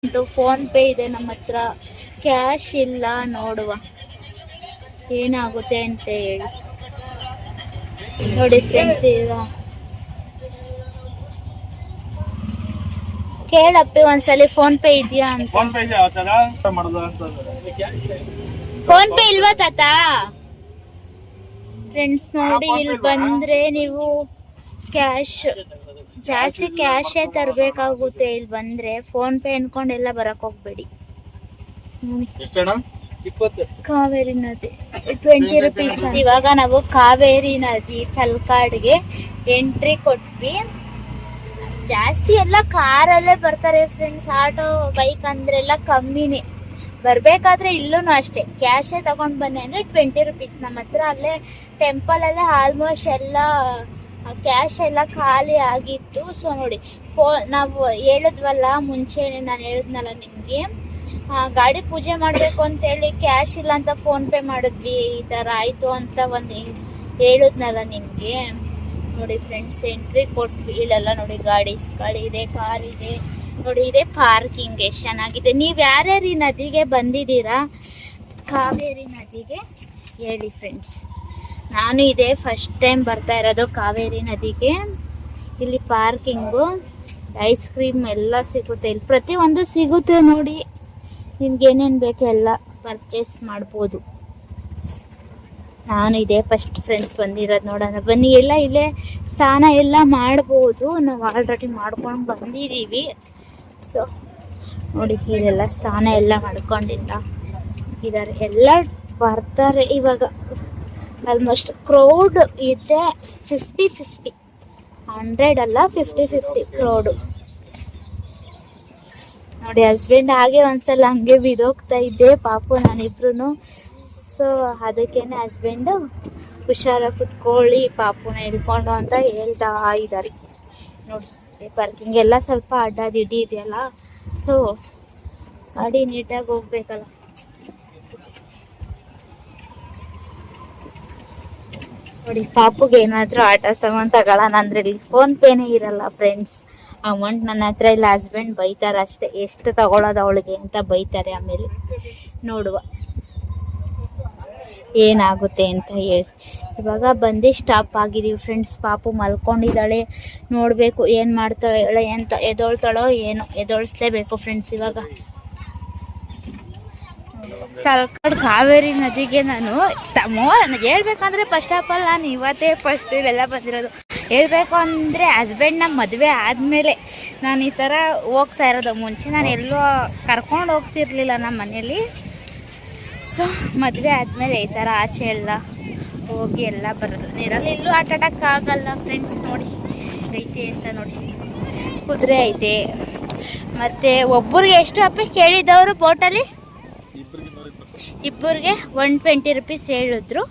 Phone pay ಇದೆ ನಮ್ಮ ಹತ್ರ, ಕ್ಯಾಶ್ ಇಲ್ಲ. ನೋಡುವ ಏನಾಗುತ್ತೆ ಅಂತ ಹೇಳಿ. ನೋಡಿ ಫ್ರೆಂಡ್ಸ್, ಈಗ ಕೇಳಪ್ಪಿ ಒಂದ್ಸಲಿ ಫೋನ್ ಪೇ ಇದೆಯಾ ಅಂತ. ಫೋನ್ ಪೇ ಇಲ್ವಾ ತಾತ? ಫ್ರೆಂಡ್ಸ್ ನೋಡಿ, ಇಲ್ಲಿ ಬಂದ್ರೆ ನೀವು ಕ್ಯಾಶ್ ಜಾಸ್ತಿ ಕ್ಯಾಶೇ ತರಬೇಕಾಗುತ್ತೆ. ಇಲ್ಲಿ ಬಂದ್ರೆ ಫೋನ್ ಪೇ ಅನ್ಕೊಂಡೆಲ್ಲ ಬರಕ್ ಹೋಗ್ಬೇಡಿ. ಕಾವೇರಿ ನದಿ 20 ರೂಪೀಸ್. ಇವಾಗ ನಾವು ಕಾವೇರಿ ನದಿ ತಲಕಾಡ್ಗೆ ಎಂಟ್ರಿ ಕೊಟ್ವಿ. ಜಾಸ್ತಿ ಎಲ್ಲ ಕಾರಲ್ಲೇ ಬರ್ತಾರೆ ಫ್ರೆಂಡ್ಸ್, ಆಟೋ ಬೈಕ್ ಅಂದ್ರೆಲ್ಲ ಕಮ್ಮಿನೇ. ಬರ್ಬೇಕಾದ್ರೆ ಇಲ್ಲೂ ಅಷ್ಟೇ ಕ್ಯಾಶೇ ತಗೊಂಡ್ ಬನ್ನಿ ಅಂದ್ರೆ 20 ರೂಪೀಸ್. ನಮ್ಮ ಹತ್ರ ಅಲ್ಲೇ ಟೆಂಪಲ್ ಅಲ್ಲೇ ಆಲ್ಮೋಸ್ಟ್ ಎಲ್ಲ ಕ್ಯಾಶ್ ಎಲ್ಲ ಖಾಲಿ ಆಗಿತ್ತು. ಸೊ ನೋಡಿ, ನಾವು ಹೇಳಿದ್ವಲ್ಲ ಮುಂಚೆನೆ, ನಾನು ಹೇಳಿದ್ನಲ್ಲ ನಿಮ್ಗೆ, ಗಾಡಿ ಪೂಜೆ ಮಾಡ್ಬೇಕು ಅಂತ ಹೇಳಿ ಕ್ಯಾಶ್ ಇಲ್ಲ ಅಂತ ಫೋನ್ ಪೇ ಮಾಡಿದ್ವಿ. ಈ ತರ ಆಯ್ತು ಅಂತ ಒಂದು ಹೇಳಿದ್ನಲ್ಲ ನಿಮ್ಗೆ. ನೋಡಿ ಫ್ರೆಂಡ್ಸ್, ಎಂಟ್ರಿ ಕೊಟ್ವಿ. ಇಲ್ಲೆಲ್ಲ ನೋಡಿ ಗಾಡಿ ಇದೆ, ಕಾರ್ ಇದೆ. ನೋಡಿ ಇದೆ ಪಾರ್ಕಿಂಗ್, ಎಷ್ಟು ಚೆನ್ನಾಗಿದೆ. ನೀವು ಯಾರ್ಯಾರು ಈ ನದಿಗೆ ಬಂದಿದ್ದೀರಾ, ಕಾವೇರಿ ನದಿಗೆ, ಹೇಳಿ ಫ್ರೆಂಡ್ಸ್. ನಾನು ಇದೇ ಫಸ್ಟ್ ಟೈಮ್ ಬರ್ತಾ ಇರೋದು ಕಾವೇರಿ ನದಿಗೆ. ಇಲ್ಲಿ ಪಾರ್ಕಿಂಗು, ಐಸ್ ಕ್ರೀಮ್ ಎಲ್ಲ ಸಿಗುತ್ತೆ. ಇಲ್ಲಿ ಪ್ರತಿಯೊಂದು ಸಿಗುತ್ತೆ ನೋಡಿ. ನಿಮ್ಗೆ ಏನೇನು ಬೇಕು ಎಲ್ಲ ಪರ್ಚೇಸ್ ಮಾಡ್ಬೋದು. ನಾನು ಇದೇ ಫಸ್ಟ್ ಫ್ರೆಂಡ್ಸ್ ಬಂದಿರೋದು. ನೋಡೋಣ ಬನ್ನಿ, ಎಲ್ಲ ಇಲ್ಲೇ ಸ್ನಾನ ಎಲ್ಲ ಮಾಡ್ಬೋದು. ನಾವು ಆಲ್ರೆಡಿ ಮಾಡ್ಕೊಂಡು ಬಂದಿದ್ದೀವಿ. ಸೊ ನೋಡಿ, ಇಲ್ಲೆಲ್ಲ ಸ್ನಾನ ಎಲ್ಲ ಮಾಡ್ಕೊಂಡಿಲ್ಲ ಇದ್ದಾರೆ, ಎಲ್ಲ ಬರ್ತಾರೆ ಇವಾಗ. ಆಲ್ಮೋಸ್ಟ್ ಕ್ರೌಡ್ ಇದೆ 50-50, 100 ಅಲ್ಲ 50-50 ಕ್ರೌಡು. ನೋಡಿ ಹಸ್ಬೆಂಡ್ ಹಾಗೆ ಒಂದ್ಸಲ ಹಂಗೆ ಬಿದ್ದೋಗ್ತಾ ಇದ್ದೆ, ಪಾಪು ನಾನಿಬ್ರು. ಸೊ ಅದಕ್ಕೇನೆ ಹಸ್ಬೆಂಡು ಹುಷಾರ ಕುತ್ಕೊಳ್ಳಿ ಪಾಪುನ ಹಿಡ್ಕೊಂಡು ಅಂತ ಹೇಳ್ತಾ ಇದ್ದಾರೆ. ನೋಡಿ ಪಾರ್ಕಿಂಗ್ ಎಲ್ಲ ಸ್ವಲ್ಪ ಅಡ್ಡಾದಿಡ್ಡಿ ಇದೆಯಲ್ಲ, ಸೊ ಗಾಡಿ ನೀಟಾಗಿ ಹೋಗ್ಬೇಕಲ್ಲ. ನೋಡಿ, ಪಾಪುಗೆ ಏನಾದರೂ ಆಟ ಸಾಮಾನು ತಗೊಳ್ಳೋಣ ಅಂದ್ರೆ ಇಲ್ಲಿ ಫೋನ್ ಪೇನೇ ಇರಲ್ಲ ಫ್ರೆಂಡ್ಸ್. ಅಮೌಂಟ್ ನನ್ನ ಹತ್ರ ಇಲ್ಲ. ಹಸ್ಬೆಂಡ್ ಬೈತಾರೆ ಅಷ್ಟೇ, ಎಷ್ಟು ತಗೊಳ್ಳೋದು ಅವಳಿಗೆ ಅಂತ ಬೈತಾರೆ. ಆಮೇಲೆ ನೋಡುವ ಏನಾಗುತ್ತೆ ಅಂತ ಹೇಳಿ. ಇವಾಗ ಬಂದು ಸ್ಟಾಪ್ ಆಗಿದ್ದೀವಿ ಫ್ರೆಂಡ್ಸ್. ಪಾಪು ಮಲ್ಕೊಂಡಿದ್ದಾಳೆ, ನೋಡಬೇಕು ಏನು ಮಾಡ್ತಾಳೆ ಅಂತ. ಎದೊಳ್ತಾಳೋ ಏನೋ, ಎದೊಳಿಸ್ಲೇಬೇಕು ಫ್ರೆಂಡ್ಸ್. ಇವಾಗ ತಲಕಾಡು ಕಾವೇರಿ ನದಿಗೆ ನಾನು ಹೇಳ್ಬೇಕಂದ್ರೆ ಫಸ್ಟ್ ಆಫ್ ಆಲ್ ನಾನು ಇವತ್ತೇ ಫಸ್ಟ್ ಇಲ್ಲೆಲ್ಲ ಬಂದಿರೋದು. ಹೇಳ್ಬೇಕು ಅಂದರೆ ಹಸ್ಬೆಂಡ್ ನಮ್ಮ ಮದುವೆ ಆದಮೇಲೆ ನಾನು ಈ ಥರ ಹೋಗ್ತಾ ಇರೋದು. ಮುಂಚೆ ನಾನು ಎಲ್ಲೋ ಕರ್ಕೊಂಡು ಹೋಗ್ತಿರ್ಲಿಲ್ಲ ನಮ್ಮ ಮನೇಲಿ. ಸೊ ಮದುವೆ ಆದಮೇಲೆ ಈ ಥರ ಆಚೆ ಎಲ್ಲ ಹೋಗಿ ಎಲ್ಲ ಬರೋದು. ನೀರಲ್ಲಿ ಎಲ್ಲೂ ಆಟ ಆಡೋಕ್ಕಾಗಲ್ಲ ಫ್ರೆಂಡ್ಸ್. ನೋಡಿ ಐತೆ ಅಂತ ನೋಡಿ, ಕುದುರೆ ಐತೆ. ಮತ್ತು ಒಬ್ಬರಿಗೆ ಎಷ್ಟು ಅಪ್ಪ ಕೇಳಿದವರು ಬೋಟಲ್ಲಿ? ಇಬ್ಬರಿಗೆ 120 ರೂಪೀಸ್ ಹೇಳಿದ್ರು.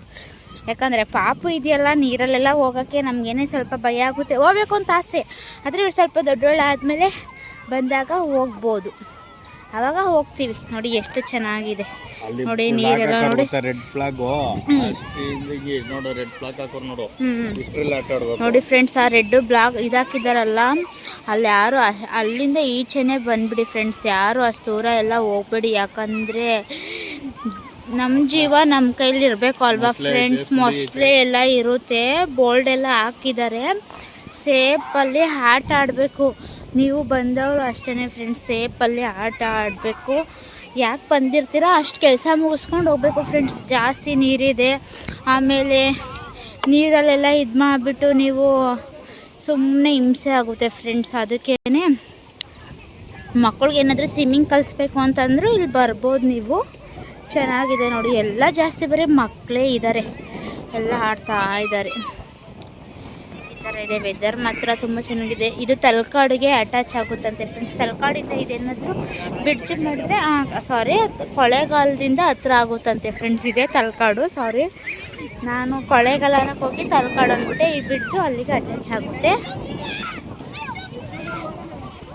ಯಾಕಂದರೆ ಪಾಪು ಇದೆಯಲ್ಲ, ನೀರಲ್ಲೆಲ್ಲ ಹೋಗೋಕ್ಕೆ ನಮಗೇನೆ ಸ್ವಲ್ಪ ಭಯ ಆಗುತ್ತೆ. ಹೋಗ್ಬೇಕು ಅಂತ ಆಸೆ, ಆದರೆ ಇವ್ರು ಸ್ವಲ್ಪ ದೊಡ್ಡೋಳು ಆದಮೇಲೆ ಬಂದಾಗ ಹೋಗ್ಬೋದು, ಆವಾಗ ಹೋಗ್ತೀವಿ. ನೋಡಿ ಎಷ್ಟು ಚೆನ್ನಾಗಿದೆ ನೋಡಿ, ನೀರೆಲ್ಲ ನೋಡಿ. ರೆಡ್ ಫ್ಲಾಗ್ ನೋಡಿ ಫ್ರೆಂಡ್ಸ್, ಆ ರೆಡ್ ಬ್ಲಾಗ್ ಇದಾಕಿದಾರಲ್ಲ, ಅಲ್ಲಿ ಯಾರು ಅಲ್ಲಿಂದ ಈಚೆನೆ ಬಂದ್ಬಿಡಿ ಫ್ರೆಂಡ್ಸ್. ಯಾರು ಅಷ್ಟು ದೂರ ಎಲ್ಲ ಹೋಗ್ಬೇಡಿ, ಯಾಕಂದರೆ ನಮ್ಮ ಜೀವ ನಮ್ಮ ಕೈಲಿ ಇರಬೇಕು ಅಲ್ವಾ ಫ್ರೆಂಡ್ಸ್. ಮೊಸಳೆ ಎಲ್ಲ ಇರುತ್ತೆ, ಬೋಲ್ಡ್ ಎಲ್ಲ ಹಾಕಿದ್ದಾರೆ. ಸೇಫಲ್ಲಿ ಆಟ ಆಡಬೇಕು. ನೀವು ಬಂದವರು ಅಷ್ಟೇ ಫ್ರೆಂಡ್ಸ್, ಸೇಫಲ್ಲಿ ಆಟ ಆಡಬೇಕು. ಯಾಕೆ ಬಂದಿರ್ತೀರ ಅಷ್ಟು ಕೆಲಸ ಮುಗಿಸ್ಕೊಂಡು ಹೋಗ್ಬೇಕು ಫ್ರೆಂಡ್ಸ್. ಜಾಸ್ತಿ ನೀರಿದೆ, ಆಮೇಲೆ ನೀರಲ್ಲೆಲ್ಲ ಇದು ಮಾಡಿಬಿಟ್ಟು ನೀವು ಸುಮ್ಮನೆ ಹಿಂಸೆ ಆಗುತ್ತೆ ಫ್ರೆಂಡ್ಸ್. ಅದಕ್ಕೇ ಮಕ್ಕಳಿಗೆ ಏನಾದರೂ ಸ್ವಿಮ್ಮಿಂಗ್ ಕಲಿಸ್ಬೇಕು ಅಂತಂದರೂ ಇಲ್ಲಿ ಬರ್ಬೋದು ನೀವು. ಚೆನ್ನಾಗಿದೆ ನೋಡಿ, ಎಲ್ಲ ಜಾಸ್ತಿ ಬರೀ ಮಕ್ಕಳೇ ಇದ್ದಾರೆ, ಎಲ್ಲ ಆಡ್ತಾ ಇದ್ದಾರೆ. ಈ ಥರ ಇದೆ. ವೆದರ್ ಮಾತ್ರ ತುಂಬ ಚೆನ್ನಾಗಿದೆ. ಇದು ತಲಕಾಡಿಗೆ ಅಟ್ಯಾಚ್ ಆಗುತ್ತಂತೆ ಫ್ರೆಂಡ್ಸ್. ತಲಕಾಡಿಂದ ಇದೇನಾದರೂ ಬ್ರಿಡ್ಜ್ ಮಾಡಿದ್ರೆ ಸಾರಿ ಕೊಳ್ಳೇಗಾಲದಿಂದ ಹತ್ರ ಆಗುತ್ತಂತೆ ಫ್ರೆಂಡ್ಸ್. ಇದೆ ತಲಕಾಡು, ಸಾರಿ ನಾನು ಕೊಳ್ಳೇಗಾಲಕ್ಕೆ ಹೋಗಿ ತಲಕಾಡು ಅಂದ್ಬಿಟ್ಟೆ. ಈ ಬ್ರಿಡ್ಜು ಅಲ್ಲಿಗೆ ಅಟ್ಯಾಚ್ ಆಗುತ್ತೆ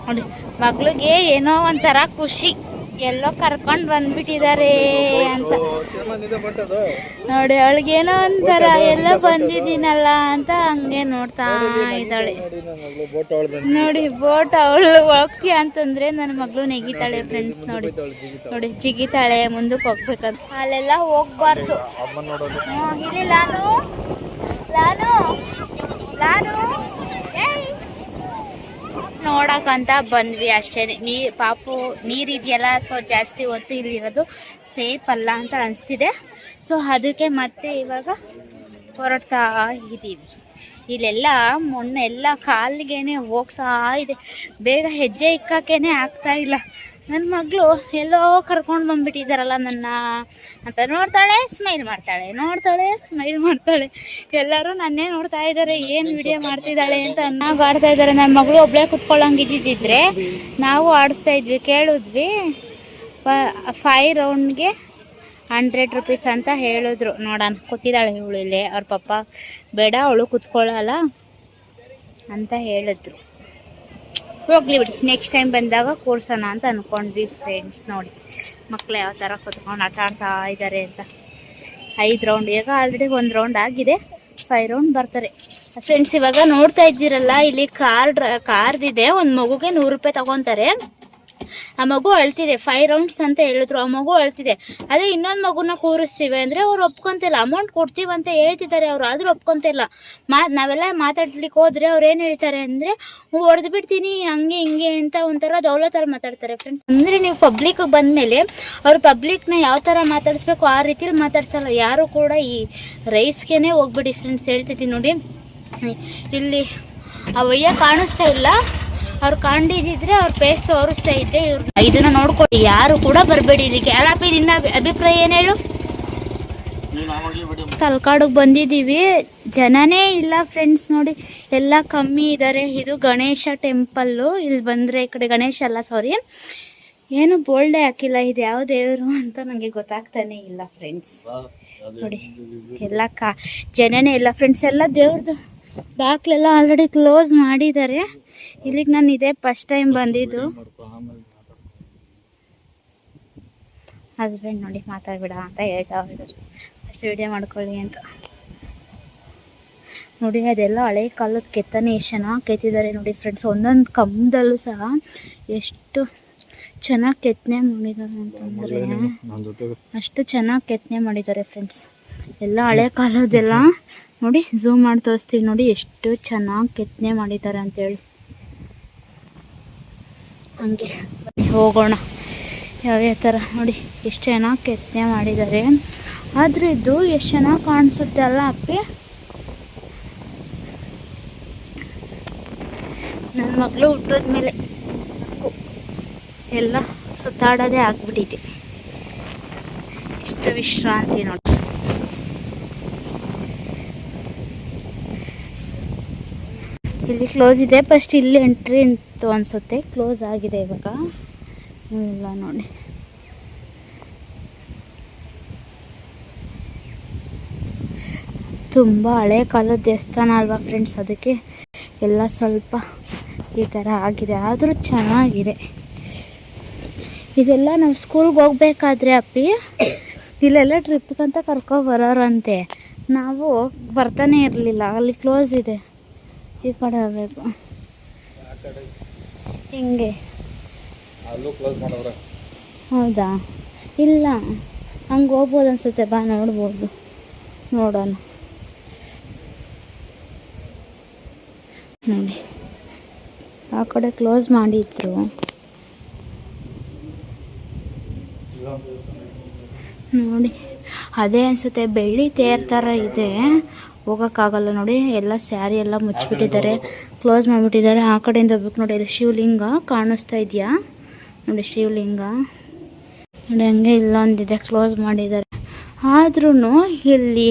ನೋಡಿ. ಮಗಳಿಗೆ ಏನೋ ಒಂಥರ ಖುಷಿ, ಎಲ್ಲೋ ಕರ್ಕೊಂಡ್ ಬಂದ್ಬಿಟ್ಟಿದ್ದಾರೆ ಅಂತ ನೋಡಿ. ಅವಳಿಗೇನೋ ಒಂಥರ ಎಲ್ಲ ಬಂದಿದ್ದೀನಲ್ಲ ಅಂತ ಹಂಗೆ ನೋಡ್ತಾ ಇದ್ದಾಳೆ ನೋಡಿ. ಬೋಟ್ ಅವಳು ಹೋಗ್ತೀಯ ಅಂತಂದ್ರೆ ನನ್ನ ಮಗಳು ನೆಗಿತಾಳೆ ಫ್ರೆಂಡ್ಸ್. ನೋಡಿ ನೋಡಿ ಜಿಗಿತಾಳೆ, ಮುಂದಕ್ಕೆ ಹೋಗ್ಬೇಕಂತ. ಅಲ್ಲೆಲ್ಲ ಹೋಗ್ಬಾರ್ದು. ಇಲ್ಲಿ ಲಾನು ಲಾನು ಲಾನು ನೋಡಕ್ಕಂತ ಬಂದ್ವಿ ಅಷ್ಟೇನೆ. ಪಾಪು ನೀರಿದೆಯಲ್ಲ, ಸೊ ಜಾಸ್ತಿ ಹೊತ್ತು ಇಲ್ಲಿರೋದು ಸೇಫ್ ಅಲ್ಲ ಅಂತ ಅನಿಸ್ತಿದೆ. ಸೊ ಅದಕ್ಕೆ ಮತ್ತೆ ಇವಾಗ ಹೊರಡ್ತಾ ಇದ್ದೀವಿ. ಇಲ್ಲೆಲ್ಲ ಮಣ್ಣೆಲ್ಲ ಕಾಲಿಗೇನೆ ಹೋಗ್ತಾ ಇದೆ, ಬೇಗ ಹೆಜ್ಜೆ ಇಕ್ಕಕ್ಕೇನೆ ಆಗ್ತಾ ಇಲ್ಲ. ನನ್ನ ಮಗಳು ಎಲ್ಲೋ ಕರ್ಕೊಂಡು ಬಂದ್ಬಿಟ್ಟಿದ್ದಾರಲ್ಲ ನನ್ನ ಅಂತ ನೋಡ್ತಾಳೆ, ಸ್ಮೈಲ್ ಮಾಡ್ತಾಳೆ, ನೋಡ್ತಾಳೆ, ಸ್ಮೈಲ್ ಮಾಡ್ತಾಳೆ. ಎಲ್ಲರೂ ನನ್ನೇ ನೋಡ್ತಾ ಇದ್ದಾರೆ, ಏನು ವಿಡಿಯೋ ಮಾಡ್ತಿದ್ದಾಳೆ ಅಂತ ಅನ್ನಾಗ ಆಡ್ತಾ ಇದ್ದಾರೆ. ನನ್ನ ಮಗಳು ಒಬ್ಬಳೇ ಕುತ್ಕೊಳ್ಳಂಗಿದ್ದಿದ್ರೆ ನಾವು ಆಡಿಸ್ತಾ ಇದ್ವಿ. ಕೇಳಿದ್ವಿ 5 ರೌಂಡ್ಗೆ 100 ರೂಪೀಸ್ ಅಂತ ಹೇಳಿದ್ರು. ನೋಡೋಣ, ಕೂತಿದ್ದಾಳೆ ಇವಳು ಇಲ್ಲೇ. ಅವ್ರ ಪಪ್ಪ ಬೇಡ ಅವಳು ಕುತ್ಕೊಳ್ಳಲ್ಲ ಅಂತ ಹೇಳಿದ್ರು. ಹೋಗ್ಲಿ ಬಿಡಿ, ನೆಕ್ಸ್ಟ್ ಟೈಮ್ ಬಂದಾಗ ಕೂರ್ಸೋಣ ಅಂತ ಅಂದ್ಕೊಂಡ್ವಿ ಫ್ರೆಂಡ್ಸ್. ನೋಡಿ ಮಕ್ಕಳು ಯಾವ ಥರ ಕುತ್ಕೊಂಡು ಆಟ ಆಡ್ತಾ ಇದ್ದಾರೆ ಅಂತ. 5 ರೌಂಡ್, ಈಗ ಆಲ್ರೆಡಿ 1 ರೌಂಡ್ ಆಗಿದೆ, 5 ರೌಂಡ್ ಬರ್ತಾರೆ ಫ್ರೆಂಡ್ಸ್. ಇವಾಗ ನೋಡ್ತಾ ಇದ್ದೀರಲ್ಲ, ಇಲ್ಲಿ ಕಾರ್ದಿದೆ. ಒಂದು ಮಗುಗೆ 100 ರೂಪಾಯಿ ತಗೊತಾರೆ. ಆ ಮಗು ಅಳ್ತಿದೆ. 5 ರೌಂಡ್ಸ್ ಅಂತ ಹೇಳಿದ್ರು, ಆ ಮಗು ಅಳ್ತಿದೆ. ಅದೇ ಇನ್ನೊಂದು ಮಗುನ ಕೂರಿಸ್ತೀವಿ ಅಂದರೆ ಅವ್ರು ಒಪ್ಕೊಂತಿಲ್ಲ. ಅಮೌಂಟ್ ಕೊಡ್ತೀವಂತ ಹೇಳ್ತಿದ್ದಾರೆ ಅವರು, ಆದರೂ ಒಪ್ಕೊಂತಿಲ್ಲ. ನಾವೆಲ್ಲ ಮಾತಾಡ್ಲಿಕ್ಕೆ ಹೋದ್ರೆ ಅವ್ರು ಏನು ಹೇಳ್ತಾರೆ ಅಂದರೆ ಹೊಡೆದು ಬಿಡ್ತೀನಿ ಹಂಗೆ ಹಿಂಗೆ ಅಂತ ಒಂಥರ ದೌಲತರ ಮಾತಾಡ್ತಾರೆ ಫ್ರೆಂಡ್ಸ್. ಅಂದರೆ ನೀವು ಪಬ್ಲಿಕ್ಗೆ ಬಂದಮೇಲೆ ಅವ್ರು ಪಬ್ಲಿಕ್ನ ಯಾವ ಥರ ಮಾತಾಡಿಸ್ಬೇಕು ಆ ರೀತಿಲಿ ಮಾತಾಡ್ಸಲ್ಲ ಯಾರು ಕೂಡ. ಈ ರೈಸ್ಗೆ ಹೋಗ್ಬಿಡಿ ಫ್ರೆಂಡ್ಸ್, ಹೇಳ್ತಿದ್ದೀನಿ ನೋಡಿ. ಇಲ್ಲಿ ಆ ವಯ್ಯ ಕಾಣಿಸ್ತಾ ಇಲ್ಲ, ಅವ್ರು ಕಂಡಿದ್ರೆ ಅವ್ರ ಫೇಸ್ ತೋರಿಸ್ತಾ ಇದ್ದೆ. ಇವ್ರು ಇದನ್ನ ನೋಡ್ಕೊಳ್ಳಿ, ಯಾರು ಕೂಡ ಬರಬೇಡಿ ಇಲ್ಲಿಗೆ. ಅಲ್ಲಪ್ಪಿ, ನಿನ್ನ ಅಭಿಪ್ರಾಯ ಏನು ಹೇಳು? ತಲಕಾಡಿಗೆ ಬಂದಿದ್ದೀವಿ, ಜನನೇ ಇಲ್ಲ ಫ್ರೆಂಡ್ಸ್. ನೋಡಿ ಎಲ್ಲ ಕಮ್ಮಿ ಇದ್ದಾರೆ. ಇದು ಗಣೇಶ ಟೆಂಪಲ್ಲು. ಇಲ್ಲಿ ಬಂದರೆ ಈ ಕಡೆ ಗಣೇಶ ಅಲ್ಲ, ಸಾರಿ, ಏನು ಬೋಲ್ಡೇ ಹಾಕಿಲ್ಲ. ಇದು ಯಾವ ದೇವರು ಅಂತ ನನಗೆ ಗೊತ್ತಾಗ್ತಾನೆ ಇಲ್ಲ ಫ್ರೆಂಡ್ಸ್. ನೋಡಿ ಎಲ್ಲ ಜನನೇ ಇಲ್ಲ ಫ್ರೆಂಡ್ಸ್. ಎಲ್ಲ ದೇವ್ರದ್ದು ಬಾಕ್ಲೆಲ್ಲ ಆಲ್ರೆಡಿ ಕ್ಲೋಸ್ ಮಾಡಿದ್ದಾರೆ. ಇಲ್ಲಿಗೆ ನಾನು ಇದೇ ಫಸ್ಟ್ ಟೈಮ್ ಬಂದಿದ್ದು. ಹಸ್ಬೆಂಡ್ ನೋಡಿ ಮಾತಾಡ್ಬೇಡ ಅಂತ ಹೇಳ್ತಾ ಇದ್ದಾರೆ, ಫಸ್ಟ್ ವಿಡಿಯೋ ಮಾಡ್ಕೊಳ್ಳಿ ಅಂತ. ನೋಡಿ ಅದೆಲ್ಲ ಹಳೆ ಕಾಲದ ಕೆತ್ತನೆ ಎಷ್ಟು ಚೆನ್ನಾಗಿ ಕೆತ್ತಿದ್ದಾರೆ ನೋಡಿ ಫ್ರೆಂಡ್ಸ್. ಒಂದೊಂದು ಕಂಬದಲ್ಲೂ ಸಹ ಎಷ್ಟು ಚೆನ್ನಾಗಿ ಕೆತ್ತನೆ ಮಾಡಿದ್ದಾರೆ ಅಂತಂದರೆ ಅಷ್ಟು ಚೆನ್ನಾಗಿ ಕೆತ್ತನೆ ಮಾಡಿದ್ದಾರೆ ಫ್ರೆಂಡ್ಸ್. ಎಲ್ಲ ಹಳೆ ಕಾಲದ್ದೆಲ್ಲ ನೋಡಿ, ಝೂಮ್ ಮಾಡಿ ತೋರಿಸ್ತೀವಿ ನೋಡಿ ಎಷ್ಟು ಚೆನ್ನಾಗಿ ಕೆತ್ತನೆ ಮಾಡಿದ್ದಾರೆ ಅಂತೇಳಿ. ಹಂಗೆ ಹೋಗೋಣ ಯಾವ್ಯಾವ ಥರ ನೋಡಿ ಎಷ್ಟು ಚೆನ್ನಾಗಿ ಕೆತ್ತನೆ ಮಾಡಿದ್ದಾರೆ. ಆದರೂ ಇದು ಎಷ್ಟು ಚೆನ್ನಾಗಿ ಕಾಣಿಸುತ್ತೆ ಅಲ್ಲ ಅಪ್ಪಿ. ನನ್ನ ಮಗಳು ಹುಟ್ಟೋದ್ಮೇಲೆ ಎಲ್ಲ ಸುತ್ತಾಡೋದೇ ಆಗ್ಬಿಟ್ಟಿದೆ. ಎಷ್ಟು ವಿಶ್ರಾಂತಿ ನೋಡಿ. ಇಲ್ಲಿ ಕ್ಲೋಸ್ ಇದೆ, ಫಸ್ಟ್ ಇಲ್ಲಿ ಎಂಟ್ರಿ ಅಂತ ಅನಿಸುತ್ತೆ, ಕ್ಲೋಸ್ ಆಗಿದೆ ಇವಾಗ. ಇಲ್ಲ ನೋಡಿ, ತುಂಬ ಹಳೆ ಕಾಲದ ದೇವಸ್ಥಾನ ಅಲ್ವಾ ಫ್ರೆಂಡ್ಸ್, ಅದಕ್ಕೆ ಎಲ್ಲ ಸ್ವಲ್ಪ ಈ ಥರ ಆಗಿದೆ. ಆದರೂ ಚೆನ್ನಾಗಿದೆ. ಇದೆಲ್ಲ ನಾವು ಸ್ಕೂಲ್ಗೆ ಹೋಗ್ಬೇಕಾದ್ರೆ ಅಪ್ಪಿ ಇಲ್ಲೆಲ್ಲ ಟ್ರಿಪ್ಗಂತ ಕರ್ಕೊಬರೋರಂತೆ. ನಾವು ಬರ್ತಾನೆ ಇರಲಿಲ್ಲ, ಅಲ್ಲಿ ಕ್ಲೋಸ್ ಇದೆ. ಈ ಕಡೆ ಹೋಗ್ಬೇಕು ಹಿಂಗೆ. ಹೌದಾ? ಇಲ್ಲ, ಹಂಗೆ ಹೋಗ್ಬೋದು ಅನ್ಸುತ್ತೆ. ಬಾ ನೋಡ್ಬೋದು, ನೋಡೋಣ. ನೋಡಿ ಆ ಕಡೆ ಕ್ಲೋಸ್ ಮಾಡಿದ್ರು ನೋಡಿ. ಅದೇ ಅನಿಸುತ್ತೆ, ಬೆಳ್ಳಿ ತೇರ್ ಥರ ಇದೆ, ಹೋಗೋಕ್ಕಾಗಲ್ಲ ನೋಡಿ. ಎಲ್ಲ ಸ್ಯಾರಿ ಎಲ್ಲ ಮುಚ್ಚಿಬಿಟ್ಟಿದ್ದಾರೆ, ಕ್ಲೋಸ್ ಮಾಡಿಬಿಟ್ಟಿದ್ದಾರೆ. ಆ ಕಡೆಯಿಂದ ಹೋಗ್ಬೇಕು ನೋಡಿ. ಇಲ್ಲಿ ಶಿವಲಿಂಗ ಕಾಣಿಸ್ತಾ ಇದೆಯಾ ನೋಡಿ, ಶಿವಲಿಂಗ ನೋಡಿ. ಹಂಗೆ ಇಲ್ಲೊಂದಿದೆ, ಕ್ಲೋಸ್ ಮಾಡಿದ್ದಾರೆ. ಆದ್ರೂ ಇಲ್ಲಿ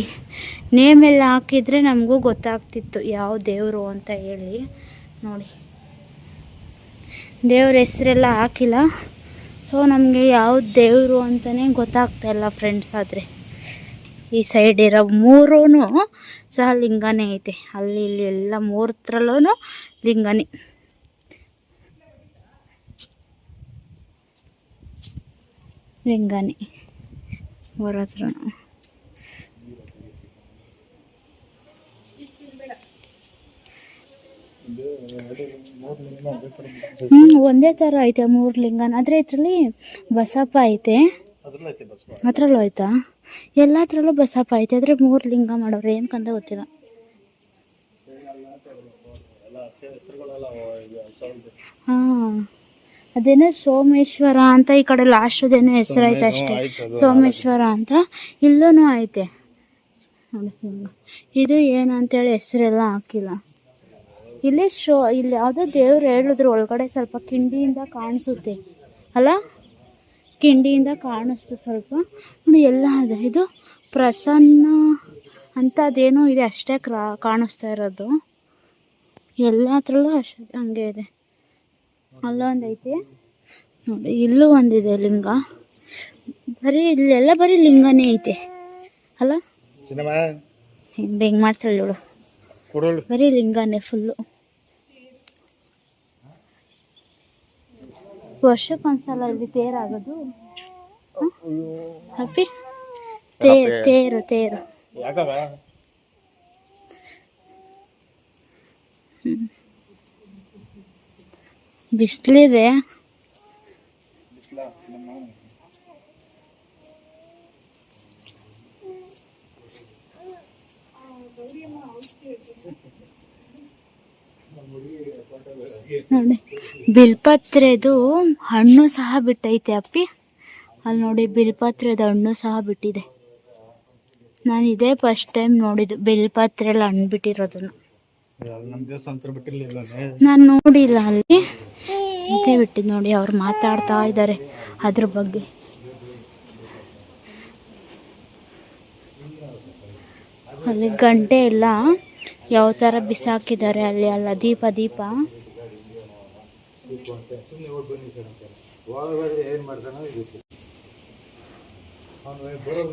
ನೇಮೆಲ್ಲ ಹಾಕಿದರೆ ನಮಗೂ ಗೊತ್ತಾಗ್ತಿತ್ತು ಯಾವ ದೇವರು ಅಂತ ಹೇಳಿ. ನೋಡಿ ದೇವ್ರ ಹೆಸರೆಲ್ಲ ಹಾಕಿಲ್ಲ, ಸೊ ನಮಗೆ ಯಾವ ದೇವರು ಅಂತಲೇ ಗೊತ್ತಾಗ್ತಾಯಿಲ್ಲ ಫ್ರೆಂಡ್ಸ್. ಆದರೆ ಈ ಸೈಡ್ ಇರೋ 3 ಸಹ ಲಿಂಗನೇ ಐತೆ. ಅಲ್ಲಿ ಇಲ್ಲಿ ಎಲ್ಲ 3 ಲಿಂಗನೇ. ಲಿಂಗನೇ ಅವರ ಹತ್ರ. ಒಂದೇ ಥರ ಐತೆ 3 ಲಿಂಗನ. ಆದರೆ ಇದರಲ್ಲಿ ಬಸಪ್ಪ ಐತೆ, ಅದ್ರಲ್ಲೂ ಆಯ್ತಾ? ಎಲ್ಲತ್ರಲ್ಲೂ ಬಸಪ್ಪ ಐತೆ, ಆದರೆ 3 ಲಿಂಗ ಮಾಡೋರು ಏನಕ್ಕಂತ ಗೊತ್ತಿಲ್ಲ. ಹಾಂ, ಅದೇನೋ ಸೋಮೇಶ್ವರ ಅಂತ ಈ ಕಡೆ ಲಾಸ್ಟದೇನೋ ಹೆಸರೈತೆ ಅಷ್ಟೇ, ಸೋಮೇಶ್ವರ ಅಂತ. ಇಲ್ಲೂ ಐತೆ ನೋಡಿ. ಇದು ಏನಂತೇಳಿ ಹೆಸರೆಲ್ಲ ಹಾಕಿಲ್ಲ. ಇಲ್ಲಿ ಇಲ್ಲಿ ಯಾವುದೋ ದೇವ್ರು ಹೇಳಿದ್ರು ಒಳಗಡೆ ಸ್ವಲ್ಪ ಕಿಂಡಿಯಿಂದ ಕಾಣಿಸುತ್ತೆ ಅಲ್ಲ, ಕಿಂಡಿಯಿಂದ ಕಾಣಿಸ್ತು ಸ್ವಲ್ಪ ನೋಡಿ. ಎಲ್ಲ ಅದೇ ಇದು ಪ್ರಸನ್ನ ಅಂತ ಅದೇನೋ ಇದೆ ಅಷ್ಟೇ ಕಾಣಿಸ್ತಾ ಇರೋದು. ಎಲ್ಲತ್ರಲ್ಲೂ ಅಷ್ಟೇ ಹಂಗೆ ಇದೆ. ಅಲ್ಲೊಂದು ಐತೆ ನೋಡಿ, ಇಲ್ಲೂ ಒಂದಿದೆ ಲಿಂಗ. ಬರೀ ಇಲ್ಲೆಲ್ಲ ಬರೀ ಲಿಂಗನೇ ಐತೆ ಅಲ್ಲ. ಹಿಂಗೆ ಮಾಡ್ತಾಳೆ ಇವಳು, ಬರೀ ಲಿಂಗನೇ ಫುಲ್ಲು. ವರ್ಷಕ್ಕೊಂದ್ಸಲ ಇಲ್ಲಿ ತೇರಾಗೋದು. ಹ್ಯಾಪಿ ತೇರು ತೇರು. ಬಿಸಿಲಿದೆ. ನೋಡಿ ಬಿಲ್ಪತ್ರೆದು ಹಣ್ಣು ಸಹ ಬಿಟ್ಟೈತೆ ಅಪ್ಪಿ. ಅಲ್ಲಿ ನೋಡಿ ಬಿಲ್ಪತ್ರೆದು ಹಣ್ಣು ಸಹ ಬಿಟ್ಟಿದೆ. ನಾನು ಇದೇ ಫಸ್ಟ್ ಟೈಮ್ ನೋಡಿದ್ದು ಬಿಲ್ಪತ್ರೆಯಲ್ಲಿ ಹಣ್ಣು ಬಿಟ್ಟಿರೋದನ್ನ. ನಾನು ನೋಡಿಲ್ಲ ಅಲ್ಲಿ, ಮತ್ತೆ ಬಿಟ್ಟಿದ್ದು ನೋಡಿ. ಅವ್ರು ಮಾತಾಡ್ತಾ ಇದ್ದಾರೆ ಅದ್ರ ಬಗ್ಗೆ. ಅಲ್ಲಿ ಗಂಟೆ ಎಲ್ಲ ಯಾವ ಥರ ಬಿಸಾಕಿದ್ದಾರೆ ಅಲ್ಲಿ. ಅಲ್ಲ ದೀಪ ದೀಪ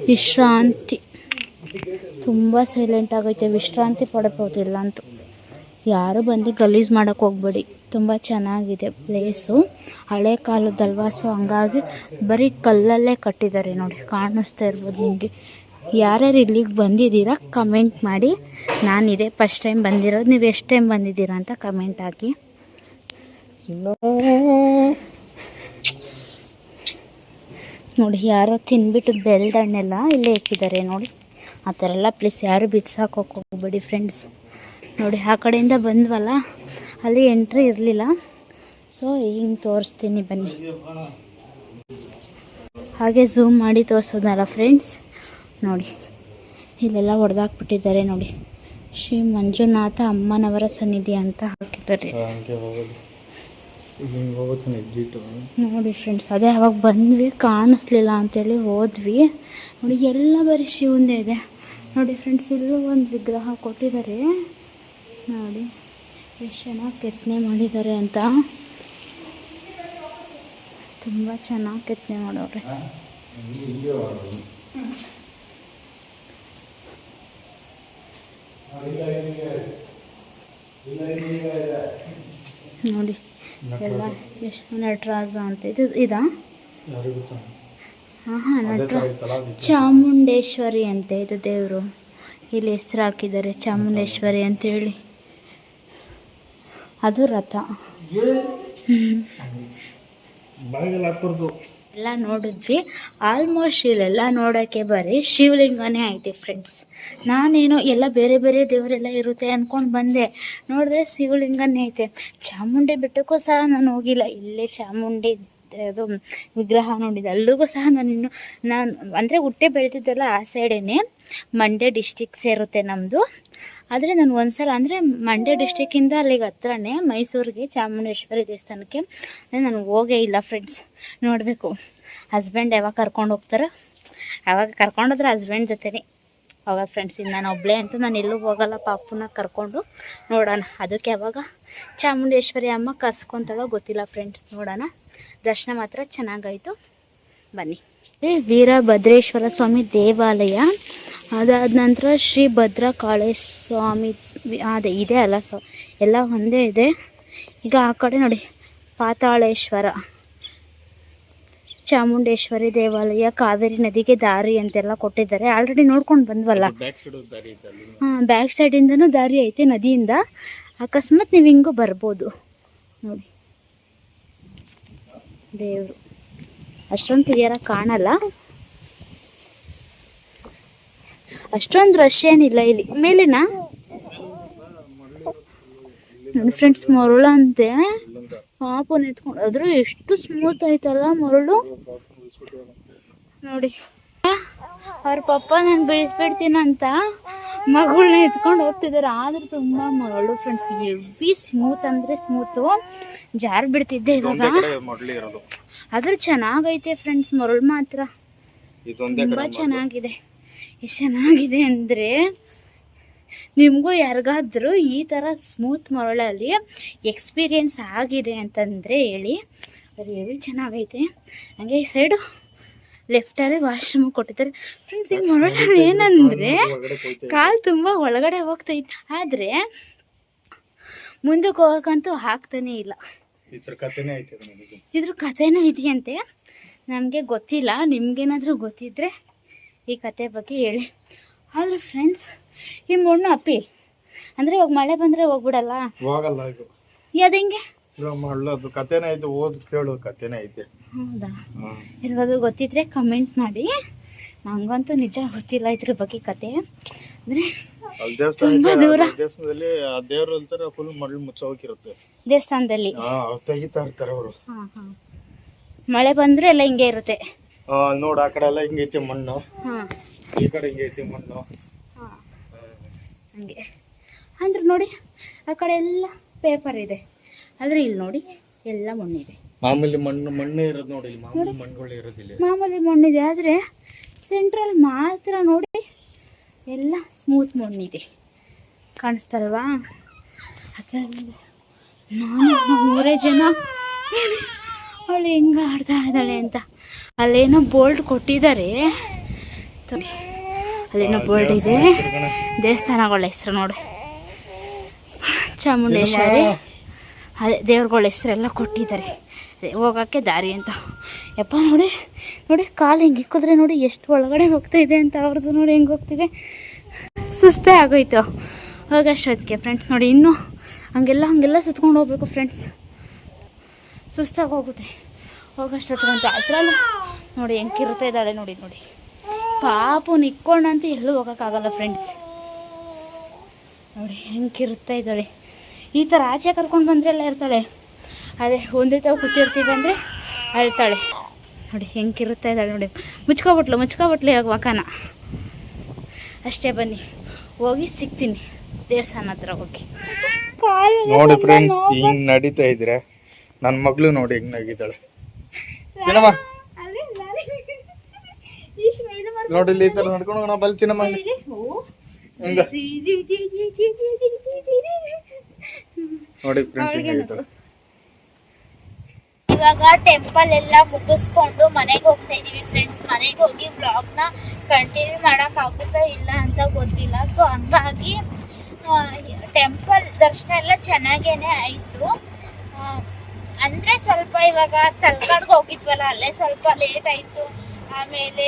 ವಿಶ್ರಾಂತಿ ತುಂಬ ಸೈಲೆಂಟ್ ಆಗೈತೆ. ವಿಶ್ರಾಂತಿ ಪಡ್ಬೋದಿಲ್ಲ ಅಂತೂ. ಯಾರು ಬಂದು ಗಲೀಜು ಮಾಡೋಕ್ಕೆ ಹೋಗ್ಬೇಡಿ. ತುಂಬ ಚೆನ್ನಾಗಿದೆ ಪ್ಲೇಸು, ಹಳೆ ಕಾಲದಲ್ವಾ, ಸೊ ಹಂಗಾಗಿ ಬರೀ ಕಲ್ಲಲ್ಲೇ ಕಟ್ಟಿದ್ದಾರೆ ನೋಡಿ. ಕಾಣಿಸ್ತಾ ಇರ್ಬೋದು ನಿಮಗೆ. ಯಾರ್ಯಾರು ಇಲ್ಲಿಗೆ ಬಂದಿದ್ದೀರಾ ಕಮೆಂಟ್ ಮಾಡಿ. ನಾನಿದೆ ಫಸ್ಟ್ ಟೈಮ್ ಬಂದಿರೋದು. ನೀವು ಎಷ್ಟು ಟೈಮ್ ಬಂದಿದ್ದೀರಾ ಅಂತ ಕಮೆಂಟ್ ಹಾಕಿ. ನೋಡಿ ಯಾರೋ ತಿನ್ಬಿಟ್ಟು ಬೆಲ್ದಣ್ಣೆಲ್ಲ ಇಲ್ಲೇ ಇಟ್ಟಿದ್ದಾರೆ ನೋಡಿ. ಆ ಥರ ಎಲ್ಲ ಪ್ಲೀಸ್ ಯಾರು ಬಿಡ್ಸಾಕೋಕೆ ಹೋಗ್ಬೇಡಿ ಫ್ರೆಂಡ್ಸ್. ನೋಡಿ ಆ ಕಡೆಯಿಂದ ಬಂದ್ವಲ್ಲ, ಅಲ್ಲಿ ಎಂಟ್ರಿ ಇರಲಿಲ್ಲ, ಸೊ ಹಿಂಗೆ ತೋರಿಸ್ತೀನಿ ಬನ್ನಿ. ಹಾಗೆ ಝೂಮ್ ಮಾಡಿ ತೋರಿಸೋದಲ್ಲ ಫ್ರೆಂಡ್ಸ್. ನೋಡಿ ಇಲ್ಲೆಲ್ಲ ಹೊಡೆದಾಕ್ಬಿಟ್ಟಿದ್ದಾರೆ ನೋಡಿ. ಶ್ರೀ ಮಂಜುನಾಥ ಅಮ್ಮನವರ ಸನ್ನಿಧಿ ಅಂತ ಹಾಕಿದ್ದಾರೆ ನೋಡಿ ಫ್ರೆಂಡ್ಸ್. ಅದೇ ಅವಾಗ ಬಂದ್ವಿ, ಕಾಣಿಸ್ಲಿಲ್ಲ ಅಂತೇಳಿ ಹೋದ್ವಿ. ನೋಡಿ ಎಲ್ಲ ಬರೀ ಶಿವಂದೇ ಇದೆ ನೋಡಿ ಫ್ರೆಂಡ್ಸ್. ಇಲ್ಲೂ ಒಂದು ವಿಗ್ರಹ ಕೊಟ್ಟಿದ್ದಾರೆ ನೋಡಿ, ಎಷ್ಟು ಚೆನ್ನಾಗಿ ಕೆತ್ತನೆ ಮಾಡಿದ್ದಾರೆ ಅಂತ. ತುಂಬ ಚೆನ್ನಾಗಿ ಕೆತ್ತನೆ ಮಾಡೋರೆ. ನೋಡಿ ಎಲ್ಲ ಎಷ್ಟು ನಟರಾಜ ಅಂತ ಇದಾ? ಹಾಂ ಚಾಮುಂಡೇಶ್ವರಿ ಅಂತೆ ಇದು ದೇವರು. ಇಲ್ಲಿ ಹೆಸರು ಹಾಕಿದ್ದಾರೆ ಚಾಮುಂಡೇಶ್ವರಿ ಅಂತೇಳಿ. ಅದು ರಥ. ಎಲ್ಲ ನೋಡಿದ್ವಿ ಆಲ್ಮೋಸ್ಟ್. ಇಲ್ಲೆಲ್ಲ ನೋಡೋಕ್ಕೆ ಬರೀ ಶಿವಲಿಂಗನೇ ಐತೆ ಫ್ರೆಂಡ್ಸ್. ನಾನೇನೋ ಎಲ್ಲ ಬೇರೆ ಬೇರೆ ದೇವರೆಲ್ಲ ಇರುತ್ತೆ ಅಂದ್ಕೊಂಡು ಬಂದೆ, ನೋಡಿದ್ರೆ ಶಿವಲಿಂಗನೇ ಐತೆ. ಚಾಮುಂಡಿ ಬೆಟ್ಟಕ್ಕೂ ಸಹ ನಾನು ಹೋಗಿಲ್ಲ. ಇಲ್ಲೇ ಚಾಮುಂಡಿ ಅದು ವಿಗ್ರಹ ನೋಡಿದ್ದೆ. ಅಲ್ಲಿಗೂ ಸಹ ನಾನು ಅಂದರೆ ಹುಟ್ಟೆ ಬೆಳೆದಿದ್ದೆಲ್ಲ ಆ ಸೈಡೇನೆ, ಮಂಡ್ಯ ಡಿಸ್ಟಿಕ್ ಸೇರುತ್ತೆ ನಮ್ಮದು. ಆದರೆ ನಾನು ಒಂದ್ಸಲ ಅಂದರೆ ಮಂಡ್ಯ ಡಿಸ್ಟಿಕ್ಕಿಂದ ಅಲ್ಲಿಗೆ ಹತ್ರನೇ ಮೈಸೂರಿಗೆ ಚಾಮುಂಡೇಶ್ವರಿ ದೇವಸ್ಥಾನಕ್ಕೆ ನಾನು ಹೋಗೇ ಇಲ್ಲ ಫ್ರೆಂಡ್ಸ್. ನೋಡಬೇಕು ಹಸ್ಬೆಂಡ್ ಯಾವಾಗ ಕರ್ಕೊಂಡು ಹೋಗ್ತಾರೋ ಅವಾಗ ಕರ್ಕೊಂಡೋದ್ರೆ ಹಸ್ಬೆಂಡ್ ಜೊತೆನೇ ಹೋಗೋದು ಫ್ರೆಂಡ್ಸ್. ಇನ್ನು ನಾನು ಒಬ್ಬಳೇ ಅಂತ ನಾನು ಎಲ್ಲೂ ಹೋಗಲ್ಲ. ಪಾಪುನ ಕರ್ಕೊಂಡು ನೋಡೋಣ. ಅದಕ್ಕೆ ಯಾವಾಗ ಚಾಮುಂಡೇಶ್ವರಿ ಅಮ್ಮ ಕರ್ಸ್ಕೊತಾಳೋ ಗೊತ್ತಿಲ್ಲ ಫ್ರೆಂಡ್ಸ್. ನೋಡೋಣ. ದರ್ಶನ ಮಾತ್ರ ಚೆನ್ನಾಗಾಯಿತು. ಬನ್ನಿ. ವೀರಭದ್ರೇಶ್ವರ ಸ್ವಾಮಿ ದೇವಾಲಯ. ಅದಾದ ನಂತರ ಶ್ರೀ ಭದ್ರಕಾಳೇಶ್ವರ ಸ್ವಾಮಿ ಅದೇ ಇದೆ ಅಲ್ಲ, ಸೊ ಎಲ್ಲ ಒಂದೇ ಇದೆ. ಈಗ ಆ ಕಡೆ ನೋಡಿ ಪಾತಾಳೇಶ್ವರ, ಚಾಮುಂಡೇಶ್ವರಿ ದೇವಾಲಯ, ಕಾವೇರಿ ನದಿಗೆ ದಾರಿ ಅಂತೆಲ್ಲ ಕೊಟ್ಟಿದ್ದಾರೆ. ಆಲ್ರೆಡಿ ನೋಡ್ಕೊಂಡು ಬಂದ್ವಲ್ಲ. ಬ್ಯಾಕ್ ಸೈಡಿಂದನೂ ದಾರಿ ಐತೆ ನದಿಯಿಂದ. ಅಕಸ್ಮಾತ್ ನೀವು ಹಿಂಗೂ ಬರ್ಬೋದು. ನೋಡಿ ದೇವರು ಅಷ್ಟೊಂದು ಕ್ಲಿಯರಾಗಿ ಕಾಣಲ್ಲ, ಅಷ್ಟೊಂದು ರಶ್ ಏನಿಲ್ಲ ಇಲ್ಲಿ. ಮೇಲಿನ ನನ್ನ ಫ್ರೆಂಡ್ಸ್ ಮರಳು ಅಂತೆ ಪಾಪನ ಎತ್ಕೊಂಡು, ಆದ್ರೂ ಎಷ್ಟು ಸ್ಮೂತ್ ಐತಲ್ಲ ಮರಳು ನೋಡಿ. ಅವ್ರ ಪಪ್ಪ ನಾನು ಬೀಳಿಸ್ಬಿಡ್ತೀನಂತ ಮಗಳನ್ನ ಎತ್ಕೊಂಡು ಹೋಗ್ತಿದ್ದಾರೆ. ಆದ್ರೆ ತುಂಬಾ ಮರಳು ಫ್ರೆಂಡ್ಸ್, ಹೆವಿ ಸ್ಮೂತ್ ಅಂದ್ರೆ ಸ್ಮೂತು, ಜಾರ್ ಬಿಡ್ತಿದ್ದೆ ಇವಾಗ. ಆದ್ರೆ ಚೆನ್ನಾಗೈತೆ ಫ್ರೆಂಡ್ಸ್, ಮರಳು ಮಾತ್ರ ತುಂಬಾ ಚೆನ್ನಾಗಿದೆ. ಎಷ್ಟು ಚೆನ್ನಾಗಿದೆ ಅಂದ್ರೆ, ನಿಮಗೂ ಯಾರಿಗಾದ್ರೂ ಈ ಥರ ಸ್ಮೂತ್ ಮರಳಲ್ಲಿ ಎಕ್ಸ್ಪೀರಿಯೆನ್ಸ್ ಆಗಿದೆ ಅಂತಂದರೆ ಹೇಳಿ. ಅದು ಹೆವಿ ಚೆನ್ನಾಗೈತೆ. ಹಾಗೆ ಈ ಸೈಡು ಲೆಫ್ಟಲ್ಲಿ ವಾಶ್ರೂಮ್ ಕೊಟ್ಟಿದ್ದಾರೆ ಫ್ರೆಂಡ್ಸ್. ಈ ಮರಳಲ್ಲಿ ಏನಂದರೆ ಕಾಲು ತುಂಬ ಒಳಗಡೆ ಹೋಗ್ತೈತೆ, ಆದರೆ ಮುಂದಕ್ಕೆ ಹೋಗೋಕ್ಕಂತೂ ಆಗ್ತಾನೇ ಇಲ್ಲ. ಇದ್ರ ಕಥೆನೂ ಇದೆಯಂತೆ, ನಮಗೆ ಗೊತ್ತಿಲ್ಲ. ನಿಮ್ಗೇನಾದರೂ ಗೊತ್ತಿದ್ದರೆ ಈ ಕತೆ ಬಗ್ಗೆ ಹೇಳಿ. ಆದ್ರೆ ಫ್ರೆಂಡ್ಸ್, ಈ ಮಣ್ಣು ಅಪ್ಪಿ ಅಂದ್ರೆ ಇವಾಗ ಮಳೆ ಬಂದ್ರೆ ಹೋಗ್ಬಿಡಲ್ಲ, ಹೋಗಲ್ಲ. ಅದು ಹೆಂಗೆ ಕಥೆನೇ ಐತೆ, ಓದ್ ಕೇಳು ಕಥೆನೇ ಐತೆ. ಹೌದಾ? ಇರೋದು ಗೊತ್ತಿದ್ರೆ ಕಮೆಂಟ್ ಮಾಡಿ. ನಂಗಂತೂ ನಿಜ ಗೊತ್ತಿಲ್ಲ ಇದ್ರ ಬಗ್ಗೆ ಕತೆ. ಅಂದ್ರೆ ತುಂಬಾ ದೂರ ದೇವಸ್ಥಾನದಲ್ಲಿ ದೇವ್ರ ಅಂತಾರೆ, ಫುಲ್ ಮರಳು ಮುಚ್ಚೋಗಿರುತ್ತೆ ದೇವಸ್ಥಾನದಲ್ಲಿ. ತೆಗಿತಾ ಇರ್ತಾರೆ ಅವರು. ಮಳೆ ಬಂದ್ರೆ ಎಲ್ಲ ಹಿಂಗೆ ಇರುತ್ತೆ ನೋಡು. ಆ ಕಡೆ ಎಲ್ಲ ಹಿಂಗೈತೆ ಮಣ್ಣು, ಈ ಕಡೆ ಹಿಂಗೈತೆ ಮಣ್ಣು ಹಂಗೆ. ಅಂದ್ರೆ ನೋಡಿ ಆ ಕಡೆ ಎಲ್ಲ ಪೇಪರ್ ಇದೆ, ಆದ್ರೆ ಇಲ್ಲಿ ನೋಡಿ ಎಲ್ಲ ಮಣ್ಣಿದೆ. ಮಾಮೂಲಿ ಮಣ್ಣು ಇರೋದು ನೋಡಿ, ಮಾಮೂಲಿ ಮಣ್ಣುಗಳು ಇರೋದಿಲ್ಲ. ಮಾಮೂಲಿ ಮಣ್ಣಿದೆ, ಆದ್ರೆ ಸೆಂಟ್ರಲ್ ಮಾತ್ರ ನೋಡಿ ಎಲ್ಲ ಸ್ಮೂತ್ ಮಣ್ಣಿದೆ. ಕಾಣಿಸ್ತಲ್ವಾ? ನಾನು ಮೂರೇ ಜನ ಅವಳು ಹೆಂಗ ಆಡ್ತಾ ಇದ್ದಾಳೆ ಅಂತ. ಅಲ್ಲೇನೋ ಬೋಲ್ಡ್ ಕೊಟ್ಟಿದ್ದಾರೆ, ಅಲ್ಲೇನೋ ಬೋಲ್ಡ್ ಇದೆ. ದೇವಸ್ಥಾನಗಳ ಹೆಸರು ನೋಡಿ, ಚಾಮುಂಡೇಶ್ವರಿ, ಅದೇ ದೇವ್ರಗಳ ಹೆಸರೆಲ್ಲ ಕೊಟ್ಟಿದ್ದಾರೆ, ಅದೇ ಹೋಗೋಕ್ಕೆ ದಾರಿ ಅಂತ. ಯಪ್ಪ ನೋಡಿ ನೋಡಿ, ಕಾಲು ಹಿಂಗೆ ಇಕ್ಕಿದ್ರೆ ನೋಡಿ ಎಷ್ಟು ಒಳಗಡೆ ಹೋಗ್ತಾ ಇದೆ ಅಂತ. ಅವ್ರದ್ದು ನೋಡಿ ಹೆಂಗೆ ಹೋಗ್ತಿದೆ, ಸುಸ್ತೇ ಆಗೋಯ್ತು ಹೋಗೋಷ್ಟೊತ್ತಿಗೆ ಫ್ರೆಂಡ್ಸ್. ನೋಡಿ ಇನ್ನೂ ಹಂಗೆಲ್ಲ ಸುತ್ಕೊಂಡು ಹೋಗ್ಬೇಕು ಫ್ರೆಂಡ್ಸ್, ಸುಸ್ತಾಗಿ ಹೋಗುತ್ತೆ ಹೋಗೋಷ್ಟೊತ್ತಿಗಂತ. ಅದ್ರಲ್ಲೂ ನೋಡಿ ಹೆಂಗಿರ್ತಾ ಇದ್ದಾಳೆ ನೋಡಿ ನೋಡಿ. ಪಾಪು ನಿಕ್ಕೊಂಡಂತೂ ಎಲ್ಲೂ ಹೋಗೋಕ್ಕಾಗಲ್ಲ ಫ್ರೆಂಡ್ಸ್. ನೋಡಿ ಹೆಂಗಿರ್ತಾ ಇದ್ದಾಳೆ. ಈ ಥರ ಆಚೆ ಕರ್ಕೊಂಡು ಬಂದರೆ ಎಲ್ಲ ಇರ್ತಾಳೆ, ಅದೇ ಒಂದೇ ತಾವು ಕೂತಿರ್ತೀವಿ ಅಂದರೆ ಅಳ್ತಾಳೆ. ನೋಡಿ ಹೆಂಗಿರ್ತಾ ಇದ್ದಾಳೆ ನೋಡಿ. ಮುಚ್ಕೊಬಿಟ್ಲು ಇವಾಗ ಮಕಾನ. ಅಷ್ಟೇ, ಬನ್ನಿ ಹೋಗಿ ಸಿಗ್ತೀನಿ ದೇವಸ್ಥಾನ ಹತ್ರ ಹೋಗಿ. ನೋಡಿ ಫ್ರೆಂಡ್ಸ್, ಹಿಂಗ್ ನಡೀತಾ ಇದ್ರೆ ನನ್ನ ಮಗಳು ನೋಡಿ ಹೆಂಗ್ ನಗಿದ್ದಾಳೆ. ನೋಡಿ ಈ ತರ ನಡ್ಕೊಂಡು ನಾವು ಬಲ್ ಚಿನ್ನಮ್ಮ ನೋಡಿ ಫ್ರೆಂಡ್ಸ್ ಹೆಂಗಾಗಿದ್ದಾಳೆ. ಇವಾಗ ಟೆಂಪಲ್ ಎಲ್ಲ ಮುಗಿಸ್ಕೊಂಡು ಮನೆಗೆ ಹೋಗ್ತಾ ಇದೀವಿ ಫ್ರೆಂಡ್ಸ್. ಮನೆಗೆ ಹೋಗಿ ಬ್ಲಾಗ್ನ ಕಂಟಿನ್ಯೂ ಮಾಡೋಕ್ಕಾಗುತ್ತಾ ಇಲ್ಲ ಅಂತ ಗೊತ್ತಿಲ್ಲ. ಸೊ ಹಂಗಾಗಿ ಟೆಂಪಲ್ ದರ್ಶನ ಎಲ್ಲ ಚೆನ್ನಾಗೇನೆ ಆಯಿತು. ಅಂದರೆ ಸ್ವಲ್ಪ ಇವಾಗ ತಲಕಾಡ್ಗೆ ಹೋಗಿದ್ವಲ್ಲ, ಅಲ್ಲೇ ಸ್ವಲ್ಪ ಲೇಟ್ ಆಯಿತು. ಆಮೇಲೆ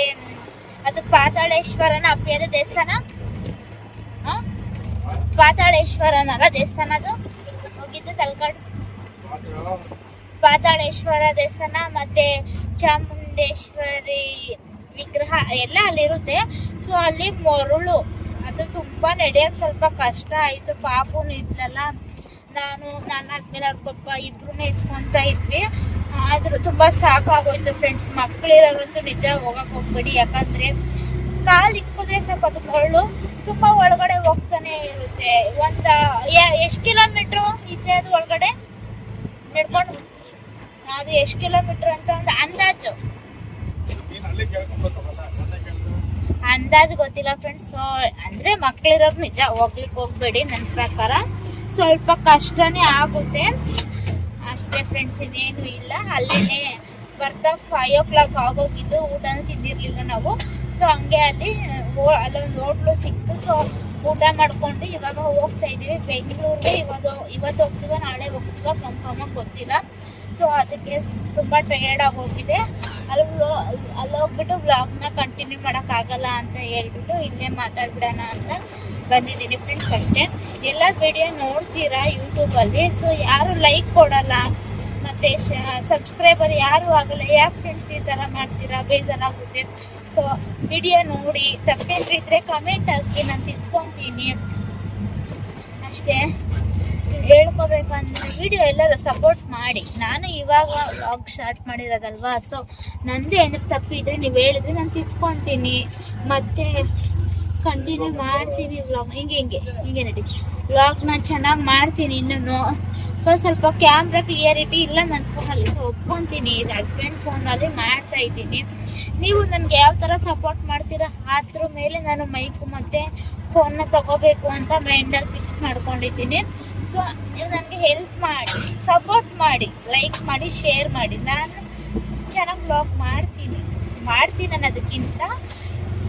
ಅದು ಪಾತಾಳೇಶ್ವರನ ಅಪ್ಪಿಯದ ದೇವಸ್ಥಾನ, ಪಾತಾಳೇಶ್ವರನಲ್ಲ ದೇವಸ್ಥಾನ ಅದು ಹೋಗಿದ್ದು. ತಲಕಾಡು ಪಾತಾಳೇಶ್ವರ ದೇವಸ್ಥಾನ ಮತ್ತೆ ಚಾಮುಂಡೇಶ್ವರಿ ವಿಗ್ರಹ ಎಲ್ಲ ಅಲ್ಲಿರುತ್ತೆ. ಸೊ ಅಲ್ಲಿ ಮರಳು ಅದು ತುಂಬ ನಡೆಯೋಕ್ಕೆ ಸ್ವಲ್ಪ ಕಷ್ಟ ಆಯಿತು. ಪಾಪುನು ಇದ್ಲಲ್ಲ, ನಾನಾದ್ಮೇಲೆ ಅವ್ರ ಪಪ್ಪ ಇಬ್ರು ಎತ್ಕೊತಾ ಇದ್ವಿ. ಆದರೂ ತುಂಬ ಸಾಕಾಗೋಯ್ತು ಫ್ರೆಂಡ್ಸ್. ಮಕ್ಕಳಿರೋರಂತೂ ನಿಜ ಹೋಗಕ್ಕೆ ಹೋಗ್ಬೇಡಿ, ಯಾಕಂದರೆ ಕಾಲು ಇಕ್ಕಿದ್ರೆ ಸ್ವಲ್ಪ ಅದು ಮರಳು ತುಂಬ ಒಳಗಡೆ ಹೋಗ್ತಾನೆ ಇರುತ್ತೆ. ಎಷ್ಟು ಕಿಲೋಮೀಟ್ರು ಇದೆ ಅದು ಒಳಗಡೆ ನಡ್ಕೊಂಡು? ಅದು ಎಷ್ಟು ಕಿಲೋಮೀಟ್ರ್ ಅಂತ ಒಂದು ಅಂದಾಜು ಗೊತ್ತಿಲ್ಲ ಫ್ರೆಂಡ್ಸ್. ಸೊ ಅಂದರೆ ಮಕ್ಕಳಿರೋರು ನಿಜ ಹೋಗ್ಲಿಕ್ಕೆ ಹೋಗ್ಬೇಡಿ, ನನ್ನ ಪ್ರಕಾರ ಸ್ವಲ್ಪ ಕಷ್ಟನೇ ಆಗುತ್ತೆ ಅಷ್ಟೇ ಫ್ರೆಂಡ್ಸ್, ಇನ್ನೇನು ಇಲ್ಲ. ಅಲ್ಲೇ ಬರ್ತಾ 5 o'clock ಆಗೋಗಿದ್ದು, ಊಟನೂ ತಿಂದಿರಲಿಲ್ಲ ನಾವು. ಸೊ ಹಂಗೆ ಅಲ್ಲೊಂದು ಹೋಟ್ಲು ಸಿಕ್ತು. ಸೊ ಊಟ ಮಾಡ್ಕೊಂಡು ಇವಾಗ ಹೋಗ್ತಾ ಇದ್ದೀವಿ ಬೆಂಗಳೂರಿಗೆ. ಇವತ್ತು ಹೋಗ್ತೀವ ನಾಳೆ ಹೋಗ್ತೀವ ಕನ್ಫರ್ಮಾಗಿ ಗೊತ್ತಿಲ್ಲ. ಸೊ ಅದಕ್ಕೆ ತುಂಬ ಟಯರ್ಡ್ ಆಗೋಗಿದೆ. ಅಲ್ಲಿ ಅಂದ್ಬಿಟ್ಟು ವ್ಲಾಗ್ನ ಕಂಟಿನ್ಯೂ ಮಾಡೋಕ್ಕಾಗಲ್ಲ ಅಂತ ಹೇಳ್ಬಿಟ್ಟು ಇಲ್ಲೇ ಮಾತಾಡ್ಬಿಡೋಣ ಅಂತ ಬಂದಿದ್ದೀನಿ ಫ್ರೆಂಡ್ಸ್ ಅಷ್ಟೇ. ಎಲ್ಲ ವಿಡಿಯೋ ನೋಡ್ತೀರಾ ಯೂಟ್ಯೂಬಲ್ಲಿ, ಸೊ ಯಾರು ಲೈಕ್ ಕೊಡಲ್ಲ ಮತ್ತು ಸಬ್ಸ್ಕ್ರೈಬರ್ ಯಾರು ಆಗಲ್ಲ. ಯಾಕೆ ಫ್ರೆಂಡ್ಸ್ ಈ ಥರ ಮಾಡ್ತೀರಾ, ಬೇಜಾರಾಗುತ್ತೆ. ಸೊ ವಿಡಿಯೋ ನೋಡಿ ತಪ್ಪೇನಿದ್ರೆ ಕಮೆಂಟ್ ಹಾಕಿ, ನಾನು ತಿಳ್ಕೊತೀನಿ ಅಷ್ಟೇ. ಹೇಳ್ಕೋಬೇಕಂದ್ರೆ ವಿಡಿಯೋ ಎಲ್ಲರೂ ಸಪೋರ್ಟ್ ಮಾಡಿ. ನಾನು ಇವಾಗ ವ್ಲಾಗ್ ಸ್ಟಾರ್ಟ್ ಮಾಡಿರೋದಲ್ವಾ, ಸೊ ನಂದೇ ಏನಾದ್ರು ತಪ್ಪಿದ್ರೆ ನೀವು ಹೇಳಿದ್ರೆ ನಾನು ತಿಳ್ಕೊತೀನಿ, ಮತ್ತೆ ಕಂಟಿನ್ಯೂ ಮಾಡ್ತೀನಿ ವ್ಲಾಗ್. ಹಿಂಗೆ ನಡಿ ವ್ಲಾಗ್ನ ಚೆನ್ನಾಗಿ ಮಾಡ್ತೀನಿ. ಇನ್ನೂ ಸ್ವಲ್ಪ ಕ್ಯಾಮ್ರಾ ಕ್ಲಿಯರಿಟಿ ಇಲ್ಲ ನನ್ನ ಫೋನಲ್ಲಿ, ಸೊ ಒಪ್ಕೊತೀನಿ. ಇದು ಹಸ್ಬೆಂಡ್ ಫೋನಲ್ಲಿ ಮಾಡ್ತಾ ಇದ್ದೀನಿ. ನೀವು ನನಗೆ ಯಾವ ಥರ ಸಪೋರ್ಟ್ ಮಾಡ್ತೀರಾ ಅದ್ರ ಮೇಲೆ ನಾನು ಮೈಕು ಮತ್ತು ಫೋನ್ನ ತಗೋಬೇಕು ಅಂತ ಮೈಂಡಲ್ಲಿ ಫಿಕ್ಸ್ ಮಾಡ್ಕೊಂಡಿದ್ದೀನಿ. ಸೊ ನೀವು ನನಗೆ ಹೆಲ್ಪ್ ಮಾಡಿ, ಸಪೋರ್ಟ್ ಮಾಡಿ, ಲೈಕ್ ಮಾಡಿ, ಶೇರ್ ಮಾಡಿ. ನಾನು ಚೆನ್ನಾಗಿ ವ್ಲಾಗ್ ಮಾಡ್ತೀನಿ ಅನ್ನೋದಕ್ಕಿಂತ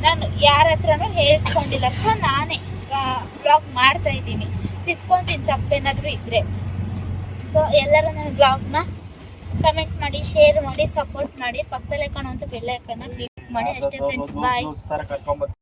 ನಾನು ಯಾರ ಹತ್ರನೂ ಹೇಳ್ಸ್ಕೊಂಡಿಲ್ಲ. ಸೊ ನಾನೇ ವ್ಲಾಗ್ ಮಾಡ್ತಾ ಇದ್ದೀನಿ, ತಿಳ್ಕೊತೀನಿ ತಪ್ಪೇನಾದರೂ ಇದ್ದರೆ. ಸೊ ಎಲ್ಲರೂ ನನ್ನ ಬ್ಲಾಗ್ನ ಕಮೆಂಟ್ ಮಾಡಿ, ಶೇರ್ ಮಾಡಿ, ಸಪೋರ್ಟ್ ಮಾಡಿ. ಪಕ್ಕದಲ್ಲೇ ಕಾಣುವಂಥ ಬೆಲ್ ಐಕಾನ್ನ ಕ್ಲಿಕ್ ಮಾಡಿ ಅಷ್ಟೇ ಫ್ರೆಂಡ್ಸ್. ಬಾಯ್.